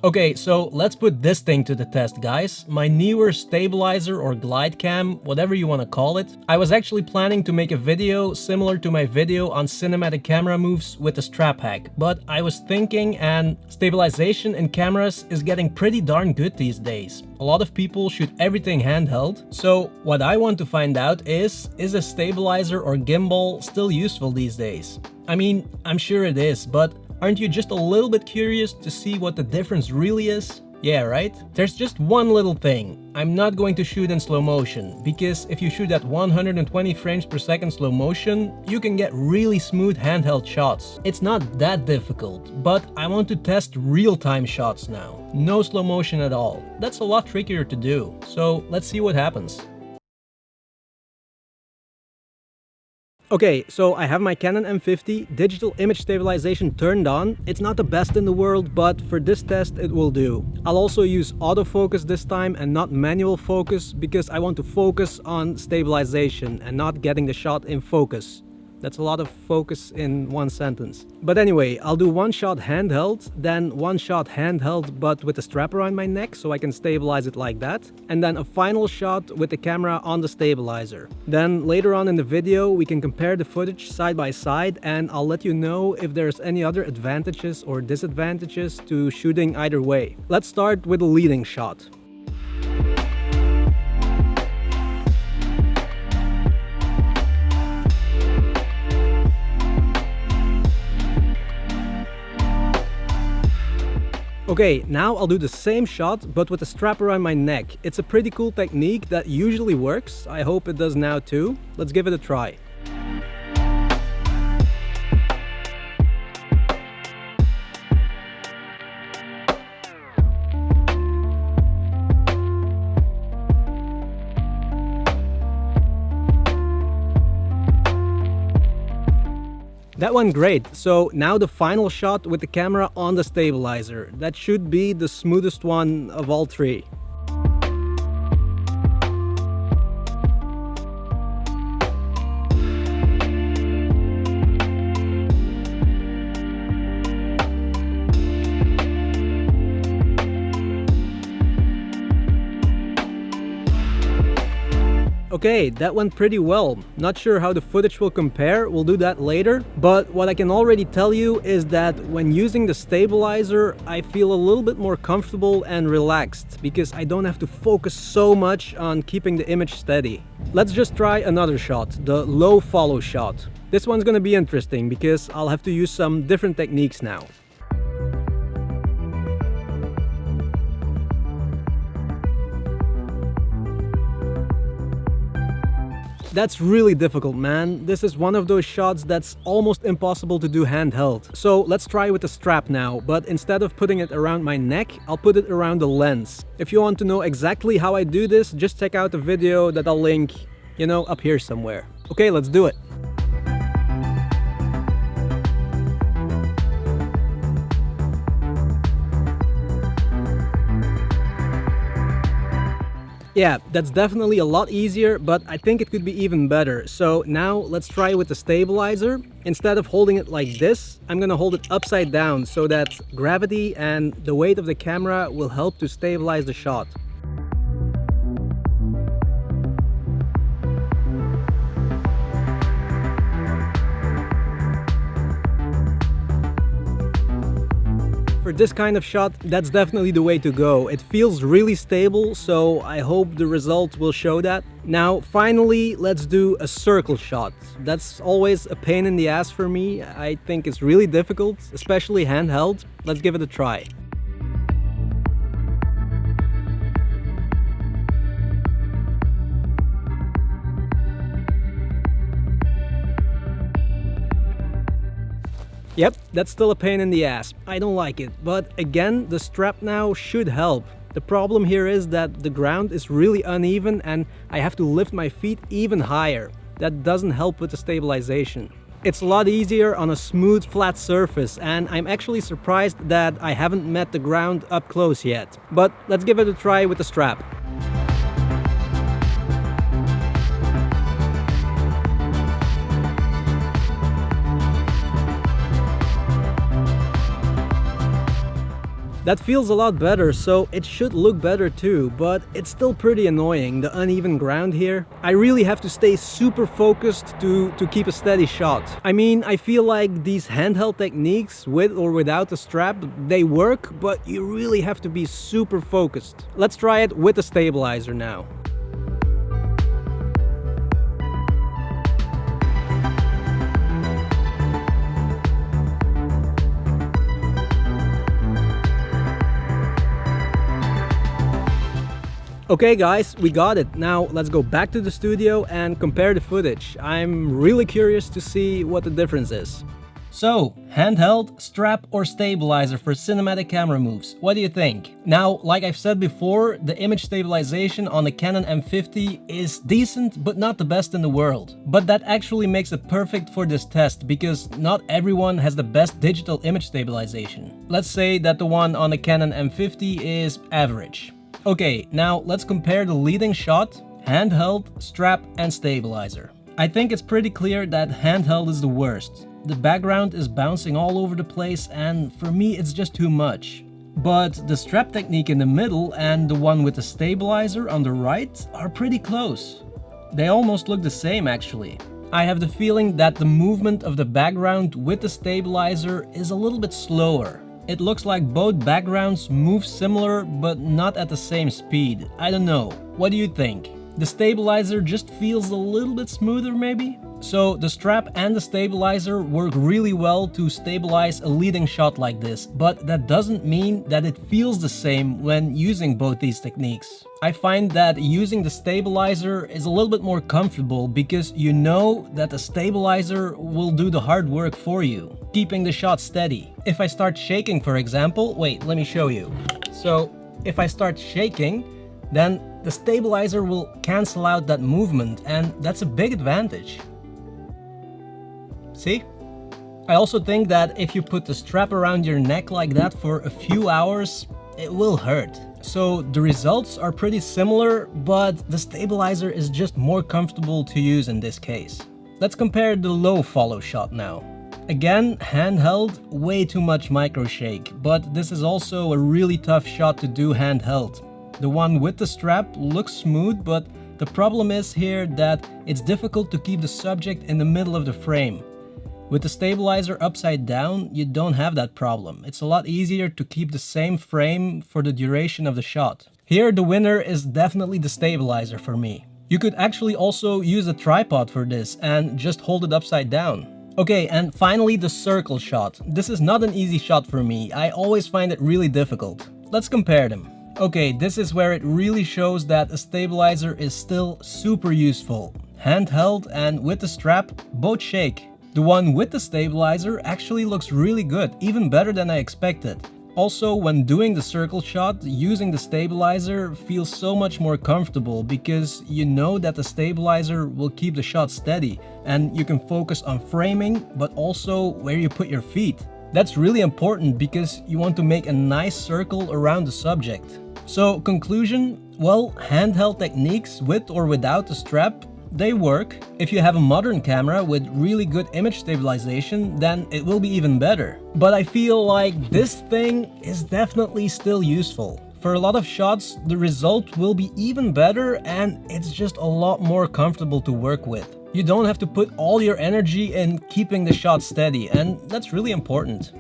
Okay, so let's put this thing to the test, guys. My newer stabilizer or glide cam, whatever you want to call it. I was actually planning to make a video similar to my video on cinematic camera moves with the strap hack, but I was thinking, and stabilization in cameras is getting pretty darn good these days. A lot of people shoot everything handheld, so what I want to find out is a stabilizer or gimbal still useful these days? I mean, I'm sure it is, but aren't you just a little bit curious to see what the difference really is? Yeah, right? There's just one little thing. I'm not going to shoot in slow motion, because if you shoot at 120 frames per second slow motion, you can get really smooth handheld shots. It's not that difficult, but I want to test real-time shots now. No slow motion at all. That's a lot trickier to do, so let's see what happens. Okay, so I have my Canon M50 digital image stabilization turned on. It's not the best in the world, but for this test it will do. I'll also use autofocus this time and not manual focus, because I want to focus on stabilization and not getting the shot in focus. That's a lot of focus in one sentence. But anyway, I'll do one shot handheld, then one shot handheld but with a strap around my neck so I can stabilize it like that, and then a final shot with the camera on the stabilizer. Then later on in the video we can compare the footage side by side, and I'll let you know if there's any other advantages or disadvantages to shooting either way. Let's start with the leading shot. Okay, now I'll do the same shot, but with a strap around my neck. It's a pretty cool technique that usually works. I hope it does now too. Let's give it a try. That went great. So now the final shot with the camera on the stabilizer. That should be the smoothest one of all three. Okay, that went pretty well. Not sure how the footage will compare, we'll do that later. But what I can already tell you is that when using the stabilizer, I feel a little bit more comfortable and relaxed, because I don't have to focus so much on keeping the image steady. Let's just try another shot, the low follow shot. This one's gonna be interesting because I'll have to use some different techniques now. That's really difficult, man. This is one of those shots that's almost impossible to do handheld. So let's try with the strap now, but instead of putting it around my neck, I'll put it around the lens. If you want to know exactly how I do this, just check out the video that I'll link, you know, up here somewhere. Okay, let's do it. Yeah, that's definitely a lot easier, but I think it could be even better. So now let's try with the stabilizer. Instead of holding it like this, I'm gonna hold it upside down so that gravity and the weight of the camera will help to stabilize the shot. For this kind of shot, that's definitely the way to go. It feels really stable, so I hope the result will show that. Now, finally, let's do a circle shot. That's always a pain in the ass for me. I think it's really difficult, especially handheld. Let's give it a try. Yep, that's still a pain in the ass. I don't like it. But again, the strap now should help. The problem here is that the ground is really uneven and I have to lift my feet even higher. That doesn't help with the stabilization. It's a lot easier on a smooth, flat surface, and I'm actually surprised that I haven't met the ground up close yet. But let's give it a try with the strap. That feels a lot better, so it should look better too, but it's still pretty annoying, the uneven ground here. I really have to stay super focused to keep a steady shot. I mean, I feel like these handheld techniques, with or without the strap, they work, but you really have to be super focused. Let's try it with a stabilizer now. Okay guys, we got it. Now let's go back to the studio and compare the footage. I'm really curious to see what the difference is. So, handheld, strap or stabilizer for cinematic camera moves, what do you think? Now, like I've said before, the image stabilization on the Canon M50 is decent but not the best in the world. But that actually makes it perfect for this test because not everyone has the best digital image stabilization. Let's say that the one on the Canon M50 is average. Okay, now let's compare the leading shot, handheld, strap and stabilizer. I think it's pretty clear that handheld is the worst. The background is bouncing all over the place and for me it's just too much. But the strap technique in the middle and the one with the stabilizer on the right are pretty close. They almost look the same actually. I have the feeling that the movement of the background with the stabilizer is a little bit slower. It looks like both backgrounds move similar but not at the same speed. I don't know. What do you think? The stabilizer just feels a little bit smoother maybe? So the strap and the stabilizer work really well to stabilize a leading shot like this, but that doesn't mean that it feels the same when using both these techniques. I find that using the stabilizer is a little bit more comfortable because you know that the stabilizer will do the hard work for you, keeping the shot steady. If I start shaking, for example, wait, let me show you. So if I start shaking, then the stabilizer will cancel out that movement, and that's a big advantage. See? I also think that if you put the strap around your neck like that for a few hours, it will hurt. So the results are pretty similar, but the stabilizer is just more comfortable to use in this case. Let's compare the low follow shot now. Again, handheld, way too much micro shake, but this is also a really tough shot to do handheld. The one with the strap looks smooth, but the problem is here that it's difficult to keep the subject in the middle of the frame. With the stabilizer upside down, you don't have that problem. It's a lot easier to keep the same frame for the duration of the shot. Here the winner is definitely the stabilizer for me. You could actually also use a tripod for this and just hold it upside down. Okay, and finally the circle shot. This is not an easy shot for me. I always find it really difficult. Let's compare them. Okay, this is where it really shows that a stabilizer is still super useful. Handheld and with the strap, both shake. The one with the stabilizer actually looks really good, even better than I expected. Also, when doing the circle shot, using the stabilizer feels so much more comfortable because you know that the stabilizer will keep the shot steady and you can focus on framing, but also where you put your feet. That's really important because you want to make a nice circle around the subject. So, conclusion, well, handheld techniques with or without the strap, they work. If you have a modern camera with really good image stabilization, then it will be even better. But I feel like this thing is definitely still useful. For a lot of shots, the result will be even better and it's just a lot more comfortable to work with. You don't have to put all your energy in keeping the shot steady, and that's really important.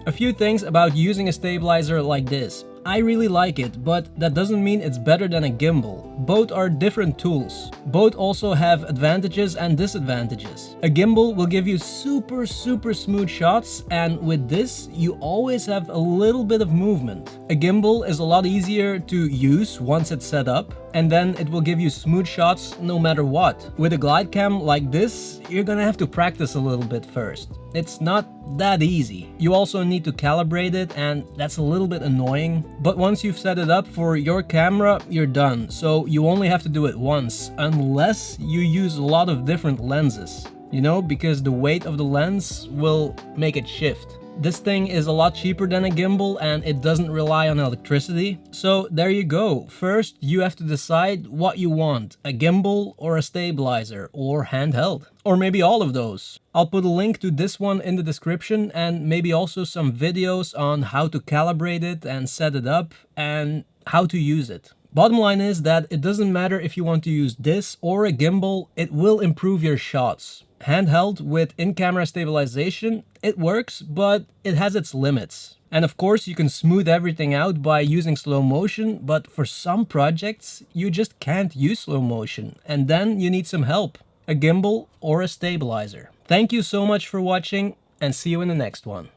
A few things about using a stabilizer like this. I really like it, but that doesn't mean it's better than a gimbal. Both are different tools. Both also have advantages and disadvantages. A gimbal will give you super smooth shots, and with this you always have a little bit of movement. A gimbal is a lot easier to use once it's set up, and then it will give you smooth shots no matter what. With a glide cam like this, you're gonna have to practice a little bit first. It's not that easy. You also need to calibrate it, and that's a little bit annoying. But once you've set it up for your camera, you're done. So you only have to do it once, unless you use a lot of different lenses. You know, because the weight of the lens will make it shift. This thing is a lot cheaper than a gimbal and it doesn't rely on electricity. So there you go. First, you have to decide what you want, a gimbal or a stabilizer or handheld, or maybe all of those. I'll put a link to this one in the description and maybe also some videos on how to calibrate it and set it up and how to use it. Bottom line is that it doesn't matter if you want to use this or a gimbal, it will improve your shots. Handheld with in-camera stabilization, it works, but it has its limits. And of course you can smooth everything out by using slow motion, but for some projects you just can't use slow motion, and then you need some help, a gimbal or a stabilizer. Thank you so much for watching and see you in the next one.